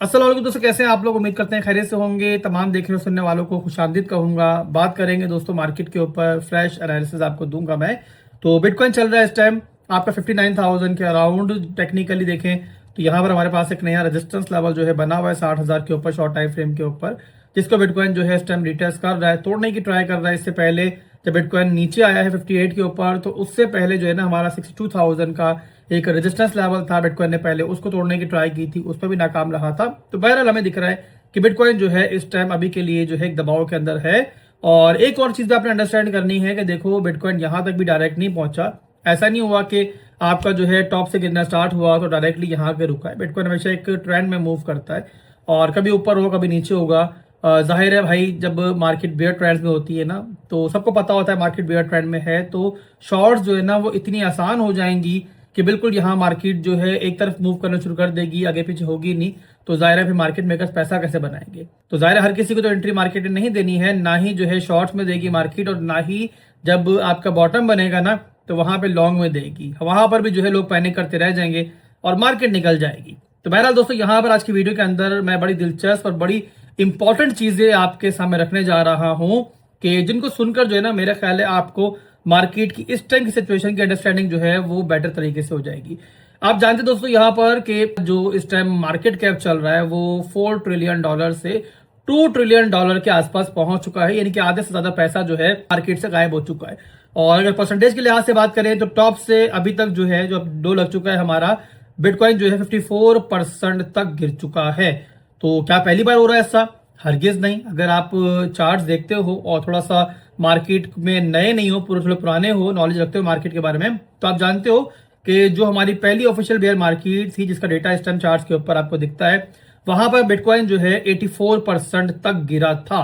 अस्सलाम वालेकुम दोस्तों, कैसे हैं आप लोग। उम्मीद करते हैं खैरियत से होंगे। तमाम देखने और सुनने वालों को खुशामदीद कहूंगा। बात करेंगे दोस्तों मार्केट के ऊपर, फ्रेश एनालिसिस आपको दूंगा मैं। तो बिटकॉइन चल रहा है इस टाइम आपका 59,000 के अराउंड। टेक्निकली देखें तो यहाँ पर हमारे पास एक नया रेजिस्टेंस लेवल जो है बना हुआ है 60,000 के ऊपर, शॉर्ट टाइम फ्रेम के ऊपर, जिसको बिटकॉइन जो है इस टाइम रिटेस्ट कर रहा है, तोड़ने की ट्राई कर रहा है। इससे पहले जब बिटकॉइन नीचे आया है 58 के ऊपर, तो उससे पहले जो है ना हमारा 62,000 का एक रेजिस्टेंस लेवल था। बिटकॉइन ने पहले उसको तोड़ने की ट्राई की थी, उस पर भी नाकाम रहा था। तो बहरहाल हमें दिख रहा है कि बिटकॉइन जो है इस टाइम अभी के लिए जो है एक दबाव के अंदर है। और एक और चीज आपने अंडरस्टैंड करनी है कि देखो बिटकॉइन यहां तक भी डायरेक्ट नहीं पहुंचा। ऐसा नहीं हुआ कि आपका जो है टॉप से गिरना स्टार्ट हुआ तो डायरेक्टली यहाँ के रुका है। बिटकॉइन हमेशा एक ट्रेंड में मूव करता है और कभी ऊपर होगा कभी नीचे होगा। जाहिर है भाई, जब मार्केट बेयर ट्रेंड में होती है ना, तो सबको पता होता है मार्केट बेयर ट्रेंड में है तो शॉर्ट्स जो है ना वो इतनी आसान हो जाएंगी कि बिल्कुल यहाँ मार्केट जो है एक तरफ मूव करना शुरू कर देगी, आगे पीछे होगी नहीं। तो जाहिर है फिर मार्केट मेकर्स पैसा कैसे बनाएंगे। तो जाहिर है हर किसी को तो एंट्री मार्केट में नहीं देनी है, ना ही जो है शॉर्ट्स में देगी मार्केट, और ना ही जब आपका बॉटम बनेगा ना तो वहां पे लॉन्ग में देगी। वहां पर भी जो है लोग पैनिक करते रह जाएंगे और मार्केट निकल जाएगी। तो बहरहाल दोस्तों, यहाँ पर आज की वीडियो के अंदर मैं बड़ी दिलचस्प और बड़ी इंपॉर्टेंट चीजें आपके सामने रखने जा रहा हूं कि जिनको सुनकर जो है ना मेरा ख्याल है आपको मार्केट की इस टाइम की सिचुएशन की अंडरस्टैंडिंग जो है वो बेटर तरीके से हो जाएगी। आप जानते दोस्तों यहाँ पर कि जो इस टाइम मार्केट कैप चल रहा है वो $4 ट्रिलियन से $2 ट्रिलियन के आसपास पहुंच चुका है, यानी कि आधे से ज्यादा पैसा जो है मार्केट से गायब हो चुका है। और अगर परसेंटेज के लिहाज से बात करें तो टॉप से अभी तक जो है, जो अब 2 लग चुका है हमारा, बिटकॉइन जो है 54% तक गिर चुका है। तो क्या पहली बार हो रहा है ऐसा? हरगिज नहीं। अगर आप चार्ट्स देखते हो और थोड़ा सा मार्केट में नए नहीं हो, पूरे थोड़े पुराने हो, नॉलेज रखते हो मार्केट के बारे में, तो आप जानते हो कि जो हमारी पहली ऑफिशियल बेयर मार्केट थी जिसका डेटा इस टाइम चार्ट्स के ऊपर आपको दिखता है, वहां पर बिटकॉइन जो है 84% तक गिरा था।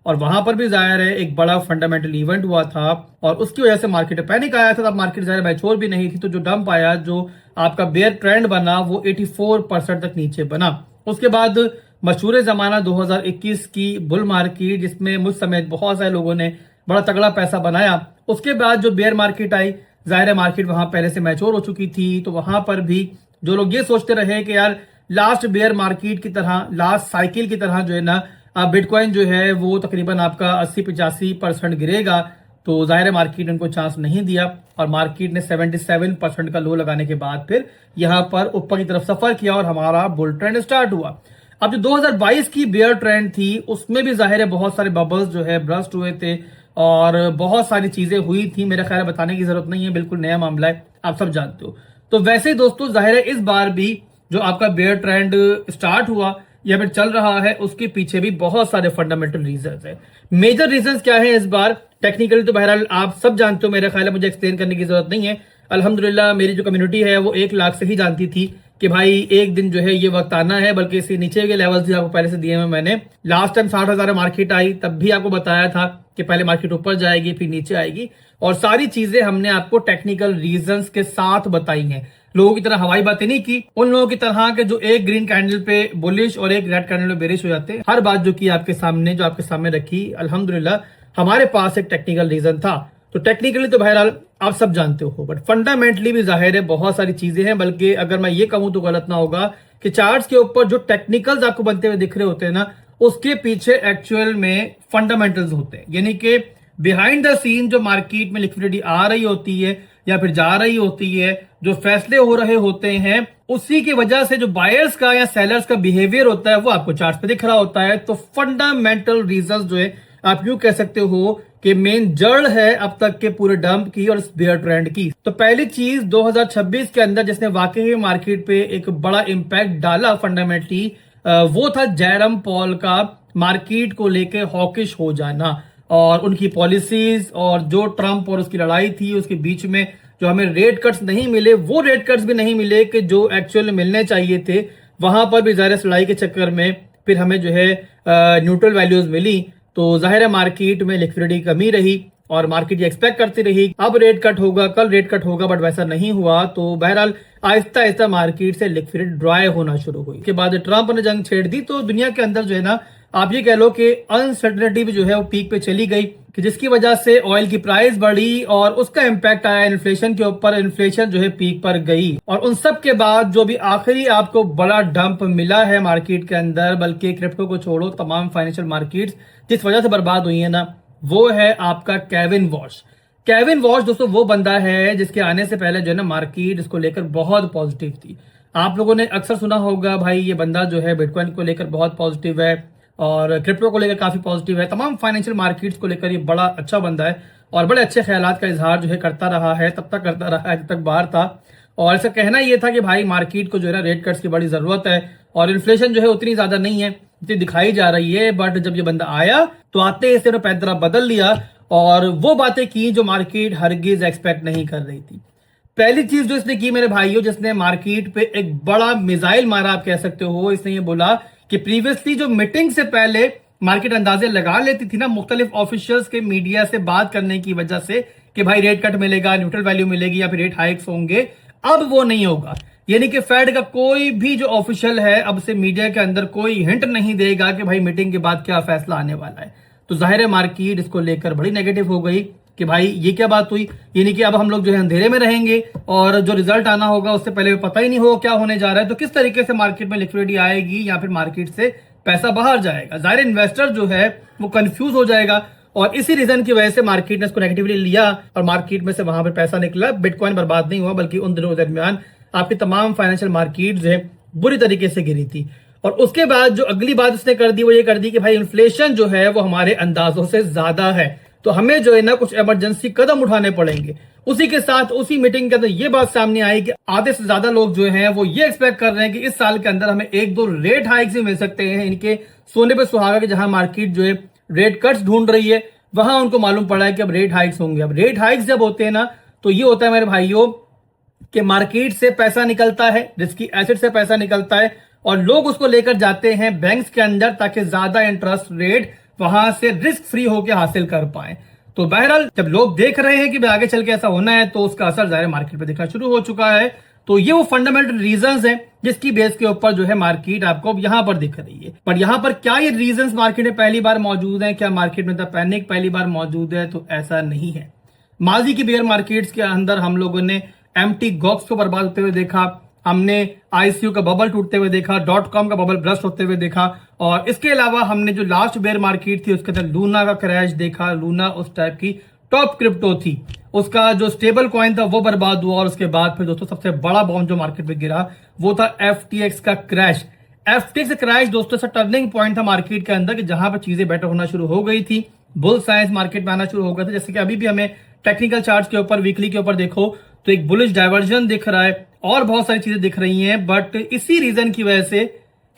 और वहां पर भी जाहिर है एक बड़ा फंडामेंटल इवेंट हुआ था और उसकी वजह से मार्केट में पैनिक आया था। तब मार्केट जाहिर मैच्योर भी नहीं थी, तो जो डंप आया, जो आपका बेयर ट्रेंड बना, वो 84% तक नीचे बना। उसके बाद मशहूर जमाना 2021 की बुल मार्केट, जिसमें मुझ समेत बहुत सारे लोगों ने बड़ा तगड़ा पैसा बनाया। उसके बाद जो बेयर मार्केट आई, जाहिर है मार्केट वहां पहले से मैच्योर हो चुकी थी, तो वहां पर भी जो लोग ये सोचते रहे कि यार लास्ट बेयर मार्केट की तरह, लास्ट साइकिल की तरह जो है ना बिटकॉइन जो है वो तकरीबन आपका 80-85% गिरेगा, तो जाहिर है मार्केट ने उनको चांस नहीं दिया और मार्केट ने 77% का लो लगाने के बाद फिर यहां पर ऊपर की तरफ सफर किया और हमारा बुल ट्रेंड स्टार्ट हुआ। अब जो 2022 की बेयर ट्रेंड थी उसमें भी जाहिर है बहुत सारे बबल्स जो है ब्रस्ट हुए थे और बहुत सारी चीजें हुई थी। मेरा ख्याल है बताने की जरूरत नहीं है, बिल्कुल नया मामला है, आप सब जानते हो। तो वैसे ही दोस्तों जाहिर है इस बार भी जो आपका बेयर ट्रेंड स्टार्ट हुआ या फिर चल रहा है, उसके पीछे भी बहुत सारे फंडामेंटल रीजंस है। मेजर रीजंस क्या है इस बार? टेक्निकली तो बहरहाल आप सब जानते हो, मेरा ख्याल है मुझे एक्सप्लेन करने की जरूरत नहीं है। अल्हम्दुलिल्लाह मेरी जो कम्युनिटी है वो 1 लाख से ही जानती थी कि भाई एक दिन जो है ये वक्त आना है, बल्कि इसके नीचे के लेवल्स भी आपको पहले से दिए हुए मैंने। लास्ट टाइम 60,000 मार्केट आई तब भी आपको बताया था कि पहले मार्केट ऊपर जाएगी फिर नीचे आएगी, और सारी चीजें हमने आपको टेक्निकल रीजंस के साथ बताई हैं। लोगों की तरह हवाई बातें नहीं की, उन लोगों की तरह के जो एक ग्रीन कैंडल पे बुलिश और एक रेड कैंडल पे बेरिश हो जाते हैं। हर बात जो की आपके सामने, जो आपके सामने रखी, अल्हम्दुलिल्लाह हमारे पास एक टेक्निकल रीजन था। तो टेक्निकली तो बहरहाल आप सब जानते हो, बट फंडामेंटली भी जाहिर है बहुत सारी चीजें हैं। बल्कि अगर मैं ये कहूं तो गलत ना होगा कि चार्ट्स के ऊपर जो टेक्निकल्स आपको बनते हुए दिख रहे होते हैं ना, उसके पीछे एक्चुअल में फंडामेंटल्स होते हैं। यानी कि बिहाइंड द सीन जो मार्केट में लिक्विडिटी आ रही होती है या फिर जा रही होती है, जो फैसले हो रहे होते हैं, उसी की वजह से जो बायर्स का या सेलर्स का बिहेवियर होता है वो आपको चार्ट पे दिख रहा होता है। तो फंडामेंटल रीजंस जो है आप यूं कह सकते हो कि मेन जड़ है अब तक के पूरे डंप की और इस बेयर ट्रेंड की। तो पहली चीज 2026 के अंदर जिसने वाकई मार्केट पे एक बड़ा इंपैक्ट डाला फंडामेंटली, वो था जेरम पॉल का मार्केट को लेके हॉकिश हो जाना और उनकी पॉलिसीज, और जो ट्रंप और उसकी लड़ाई थी उसके बीच में जो हमें रेट कट्स नहीं मिले, वो रेट कट्स भी नहीं मिले कि जो एक्चुअल मिलने चाहिए थे। वहां पर भी जाहिर लड़ाई के चक्कर में फिर हमें जो है न्यूट्रल वैल्यूज मिली। तो जाहिर है मार्केट में लिक्विडिटी कमी रही और मार्केट ये एक्सपेक्ट करती रही अब रेट कट होगा, कल रेट कट होगा, बट वैसा नहीं हुआ। तो बहरहाल आहिस्ता आहिस्ता मार्केट से लिक्विडिटी ड्राई होना शुरू हुई। के बाद ट्रंप ने जंग छेड़ दी तो दुनिया के अंदर जो है ना आप ये कह लो कि अनसर्टेनिटी भी जो है वो पीक पे चली गई, कि जिसकी वजह से ऑयल की प्राइस बढ़ी और उसका इम्पैक्ट आया इन्फ्लेशन के ऊपर। इन्फ्लेशन जो है पीक पर गई और उन सब के बाद जो भी आखिरी आपको बड़ा डंप मिला है मार्केट के अंदर, बल्कि क्रिप्टो को छोड़ो तमाम फाइनेंशियल मार्केट्स जिस वजह से बर्बाद हुई है ना, वो है आपका केविन वॉश। केविन वॉश दोस्तों वो बंदा है जिसके आने से पहले जो है ना मार्केट इसको लेकर बहुत पॉजिटिव थी। आप लोगों ने अक्सर सुना होगा भाई ये बंदा जो है बिटकॉइन को लेकर बहुत पॉजिटिव है और क्रिप्टो को लेकर काफी पॉजिटिव है, तमाम फाइनेंशियल मार्केट्स को लेकर ये बड़ा अच्छा बंदा है और बड़े अच्छे ख्यालात का इजहार जो है करता रहा है, तब तक करता रहा है जब तक बाहर था। और इसका कहना ये था कि भाई मार्केट को जो है ना रेट कट्स की बड़ी जरूरत है और इन्फ्लेशन जो है उतनी ज्यादा नहीं है जितनी दिखाई जा रही है। बट जब ये बंदा आया तो आते ही इसने पैदरा बदल लिया और वो बातें की जो मार्केट हरगिज एक्सपेक्ट नहीं कर रही थी। पहली चीज जो इसने की मेरे भाइयों, जिसने मार्केट पे एक बड़ा मिसाइल मारा आप कह सकते हो, इसने ये बोला कि प्रीवियसली जो मीटिंग से पहले मार्केट अंदाजे लगा लेती थी ना मुख्तलिफ ऑफिशियल्स के मीडिया से बात करने की वजह से कि भाई रेट कट मिलेगा, न्यूट्रल वैल्यू मिलेगी या फिर रेट हाइक्स होंगे, अब वो नहीं होगा। यानी कि फेड का कोई भी जो ऑफिशियल है अब से मीडिया के अंदर कोई हिंट नहीं देगा कि भाई मीटिंग के बाद क्या फैसला आने वाला है। तो जाहिर है मार्केट इसको लेकर बड़ी नेगेटिव हो गई कि भाई ये क्या बात हुई, यानी कि अब हम लोग जो है अंधेरे में रहेंगे और जो रिजल्ट आना होगा उससे पहले पता ही नहीं होगा क्या होने जा रहा है। तो किस तरीके से मार्केट में लिक्विडिटी आएगी या फिर मार्केट से पैसा बाहर जाएगा, जाहिर इन्वेस्टर जो है वो कंफ्यूज हो जाएगा। और इसी रीजन की वजह से मार्केट ने इसको नेगेटिवली लिया और मार्केट में से वहां पर पैसा निकला। बिटकॉइन बर्बाद नहीं हुआ बल्कि उन दिनों के दरमियान आपकी तमाम फाइनेंशियल मार्केट जो है बुरी तरीके से गिरी थी। और उसके बाद जो अगली बात उसने कर दी वो ये कर दी कि भाई इन्फ्लेशन जो है वो हमारे अंदाजों से ज्यादा है, तो हमें जो है ना कुछ इमरजेंसी कदम उठाने पड़ेंगे। उसी के साथ उसी मीटिंग के अंदर ये बात सामने आई कि आधे से ज्यादा लोग जो हैं वो ये एक्सपेक्ट कर रहे हैं कि इस साल के अंदर हमें एक दो रेट हाइक्स भी मिल सकते हैं। इनके सोने पे सुहागा कि जहां मार्केट जो है रेट कट्स ढूंढ रही है वहां उनको मालूम पड़ा है कि अब रेट हाइक्स होंगे। अब रेट हाइक्स जब होते हैं ना तो ये होता है मेरे भाइयों कि मार्केट से पैसा निकलता है, रिस्की एसेट से पैसा निकलता है और लोग उसको लेकर जाते हैं बैंक्स के अंदर ताकि ज्यादा इंटरेस्ट रेट वहां से रिस्क फ्री होकर हासिल कर पाए। तो बहरहाल जब लोग देख रहे हैं कि आगे चल के ऐसा होना है तो उसका असर जाहिर मार्केट पे दिखना शुरू हो चुका है। तो ये वो फंडामेंटल रीजंस हैं जिसकी बेस के ऊपर जो है मार्केट आपको यहां पर दिख रही है। पर यहां पर क्या ये रीजंस मार्केट में पहली बार मौजूद है, क्या मार्केट में द पैनिक पहली बार मौजूद है? तो ऐसा नहीं है। माजी की बेयर मार्केट्स के अंदर हम लोगों ने एम्प्टी गॉक्स को बर्बाद होते हुए देखा, हमने आईसीयू का बबल टूटते हुए देखा, .com का बबल ब्रस्ट होते हुए देखा और इसके अलावा हमने जो लास्ट बेयर मार्केट थी उसके अंदर लूना का क्रैश देखा। लूना उस टाइप की टॉप क्रिप्टो थी, उसका जो स्टेबल कॉइन था वो बर्बाद हुआ और उसके बाद फिर दोस्तों सबसे बड़ा बॉम्ब जो मार्केट में गिरा वो था FTX का क्रैश। FTX क्रैश दोस्तों ऐसा टर्निंग पॉइंट था मार्केट के अंदर कि जहां पर चीजें बेटर होना शुरू हो गई थी, बुल साइंस मार्केट में आना शुरू हो गया था। जैसे कि अभी भी हमें टेक्निकल चार्ट के ऊपर वीकली के ऊपर देखो तो एक बुलिश डाइवर्जन दिख रहा है और बहुत सारी चीजें दिख रही हैं। बट इसी रीजन की वजह से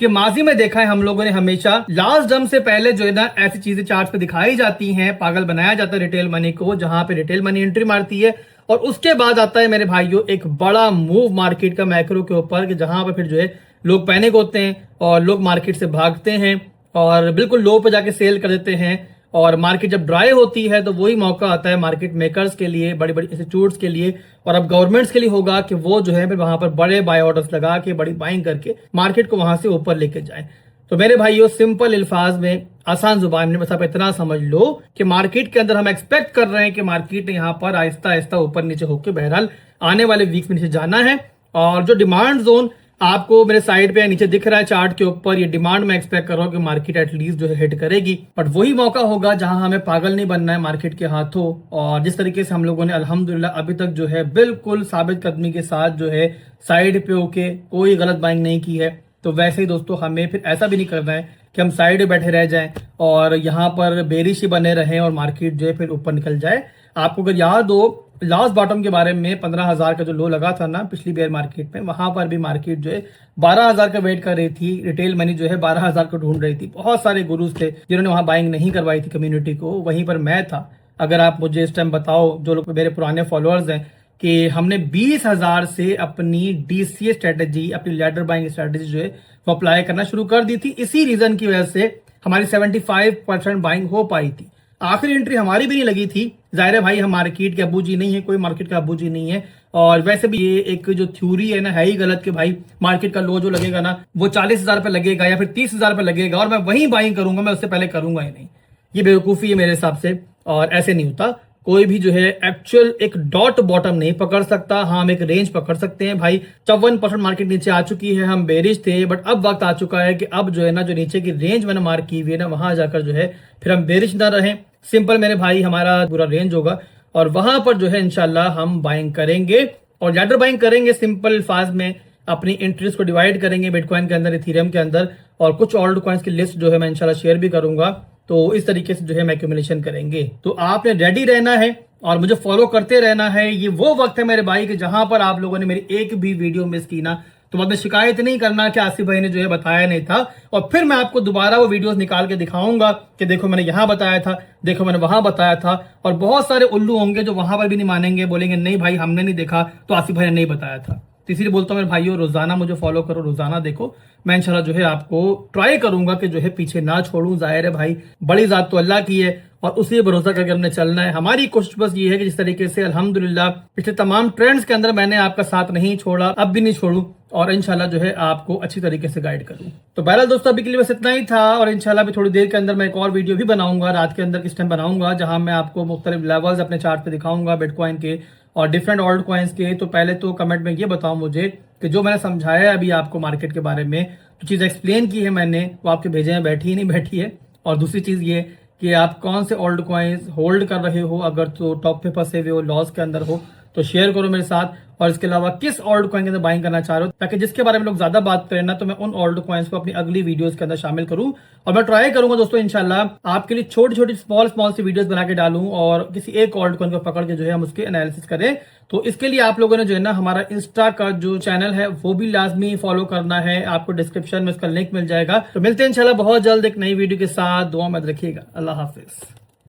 कि माजी में देखा है हम लोगों ने हमेशा लास्ट डम से पहले जो है ना ऐसी चीजें चार्ट पे दिखाई जाती हैं, पागल बनाया जाता है रिटेल मनी को, जहां पे रिटेल मनी एंट्री मारती है और उसके बाद आता है मेरे भाइयों एक बड़ा मूव मार्केट का मैक्रो के ऊपर कि जहां पे फिर जो है लोग पैनिक होते हैं और लोग मार्केट से भागते हैं और बिल्कुल लो पे जाके सेल कर देते हैं। और मार्केट जब ड्राई होती है तो वही मौका आता है मार्केट मेकर्स के लिए, बड़ी बड़ी इंस्टीट्यूट्स के लिए और अब गवर्नमेंट्स के लिए होगा कि वो जो है फिर वहां पर बड़े बाय ऑर्डर्स लगा के बड़ी बाइंग करके मार्केट को वहां से ऊपर लेके जाए। तो मेरे भाइयों सिंपल अल्फाज में आसान जुबान में बस आप इतना समझ लो कि मार्केट के अंदर हम एक्सपेक्ट कर रहे हैं कि मार्केट यहाँ पर आहिस्ता आहिस्ता ऊपर नीचे होकर बहरहाल आने वाले वीक्स में नीचे जाना है। और जो डिमांड जोन आपको मेरे साइड पे नीचे दिख रहा है चार्ट के ऊपर, ये डिमांड में एक्सपेक्ट कर रहा हूं कि मार्केट एटलीस्ट जो है हिट करेगी। बट वही मौका होगा जहां हमें पागल नहीं बनना है मार्केट के हाथों। और जिस तरीके से हम लोगों ने अल्हम्दुलिल्लाह अभी तक जो है बिल्कुल साबित कदमी के साथ जो है साइड पे होके कोई गलत बाइंग नहीं की है, तो वैसे ही दोस्तों हमें फिर ऐसा भी नहीं करना है कि हम साइड में बैठे रह जाएं और यहाँ पर बेरिश ही बने रहें और मार्केट जो है फिर ऊपर निकल जाए। आपको अगर याद हो लास्ट बॉटम के बारे में 15,000 का जो लो लगा था ना पिछली बेयर मार्केट में, वहां पर भी मार्केट जो है 12,000 का वेट कर रही थी, रिटेल मनी जो है 12,000 को ढूंढ रही थी। बहुत सारे गुरुज थे जिन्होंने वहां बाइंग नहीं करवाई थी कम्युनिटी को, वहीं पर मैं था। अगर आप मुझे इस टाइम बताओ जो लोग मेरे पुराने फॉलोअर्स हैं कि हमने 20,000 से अपनी DCA स्ट्रेटेजी, अपनी लैडर बाइंग स्ट्रेटेजी जो है वो अप्लाई करना शुरू कर दी थी। इसी रीजन की वजह से हमारी 75% बाइंग हो पाई थी। आखिरी एंट्री हमारी भी नहीं लगी थी, जाहिर है भाई हम मार्केट के अबू जी नहीं है, कोई मार्केट का अबू जी नहीं है और वैसे भी ये एक जो थ्योरी है ना, है ही गलत कि भाई मार्केट का लो जो लगेगा ना वो 40,000 पे लगेगा या फिर 30,000 पे लगेगा और मैं वहीं बाइंग करूंगा, मैं उससे पहले करूंगा ही नहीं। ये बेवकूफी है मेरे हिसाब से, और ऐसे नहीं होता। कोई भी जो है एक्चुअल एक डॉट बॉटम नहीं पकड़ सकता। हाँ, हम एक रेंज पकड़ सकते हैं भाई। 54% मार्केट नीचे आ चुकी है, हम बेरिश थे, बट अब वक्त आ चुका है कि अब जो है ना, जो नीचे की रेंज मैंने मार्क की हुई है ना, वहां जाकर जो है फिर हम बेरिश ना रहें। सिंपल मेरे भाई, हमारा पूरा रेंज होगा और वहां पर जो है इंशाल्लाह हम बाइंग करेंगे और लैडर बाइंग करेंगे। सिंपल फाज में अपनी इंटरेस्ट को डिवाइड करेंगे बिटकॉइन के अंदर, इथेरियम के अंदर, और कुछ ऑल्ट कॉइन्स की लिस्ट जो है मैं इंशाल्लाह शेयर भी करूंगा। तो इस तरीके से जो है मैं एक्यूमुलेशन करेंगे। तो आपने रेडी रहना है और मुझे फॉलो करते रहना है। ये वो वक्त है मेरे भाई कि जहां पर आप लोगों ने मेरी एक भी वीडियो मिस की ना, तो बाद में शिकायत नहीं करना कि आसिफ भाई ने जो है बताया नहीं था, और फिर मैं आपको दोबारा वो वीडियोस निकाल के दिखाऊंगा कि देखो मैंने यहां बताया था, देखो मैंने वहां बताया था। और बहुत सारे उल्लू होंगे जो वहां पर भी नहीं मानेंगे, बोलेंगे नहीं भाई हमने नहीं देखा, तो आसिफ भाई ने नहीं बताया था। तो इसीलिए बोलता हूँ मेरे भाइयों, रोजाना मुझे फॉलो करो, रोजाना देखो। मैं इंशाल्लाह जो है आपको ट्राई करूंगा कि जो है पीछे ना छोड़ूं। जाहिर है भाई, बड़ी जात तो अल्लाह की है और उसी पे भरोसा करके हमने चलना है। हमारी कोशिश बस ये है कि जिस तरीके से अल्हम्दुलिल्लाह पिछले तमाम ट्रेंड्स के अंदर मैंने आपका साथ नहीं छोड़ा, अब भी नहीं छोड़ू, और इंशाल्लाह जो है आपको अच्छी तरीके से गाइड करूं। तो बहरहाल दोस्तों, अभी के लिए बस इतना ही था, और इंशाल्लाह भी थोड़ी देर के अंदर मैं एक और वीडियो भी बनाऊंगा, रात के अंदर किस टाइम बनाऊंगा, जहां मैं आपको मुख्तलिफ लेवल्स अपने चार्ट पे दिखाऊंगा बिटकॉइन के और डिफरेंट ऑल्ट कॉइन्स के। तो पहले तो कमेंट में ये बताओ मुझे कि जो मैंने समझाया है अभी आपको मार्केट के बारे में, जो चीज़ एक्सप्लेन की है मैंने, वो आपके भेजे में बैठी ही नहीं बैठी है। और दूसरी चीज़ ये कि आप कौन से ऑल्ट कॉइन्स होल्ड कर रहे हो, अगर तो टॉप पे फंसे हुए हो, लॉस के अंदर हो, तो शेयर करो मेरे साथ। और इसके अलावा किस ऑल्ट कॉइन के अंदर बाइंग करना चाह रहे हो, ताकि जिसके बारे में लोग ज्यादा बात करें ना, तो मैं उन ऑल्ट कॉइन्स को अपनी अगली वीडियोस के अंदर शामिल करूं। और मैं ट्राई करूंगा दोस्तों इंशाल्लाह आपके लिए छोटी छोटी स्मॉल स्मॉल सी वीडियोस बना के डालूं और किसी एक ऑल्ट कॉइन को पकड़ के जो है हम उसके एनालिसिस करें। तो इसके लिए आप लोगों ने जो है ना, हमारा इंस्टा का जो चैनल है वो भी लाजमी फॉलो करना है। आपको डिस्क्रिप्शन में उसका लिंक मिल जाएगा। तो मिलते हैं इंशाल्लाह बहुत जल्द एक नई वीडियो के साथ। दुआ में रखिएगा। अल्लाह हाफिज।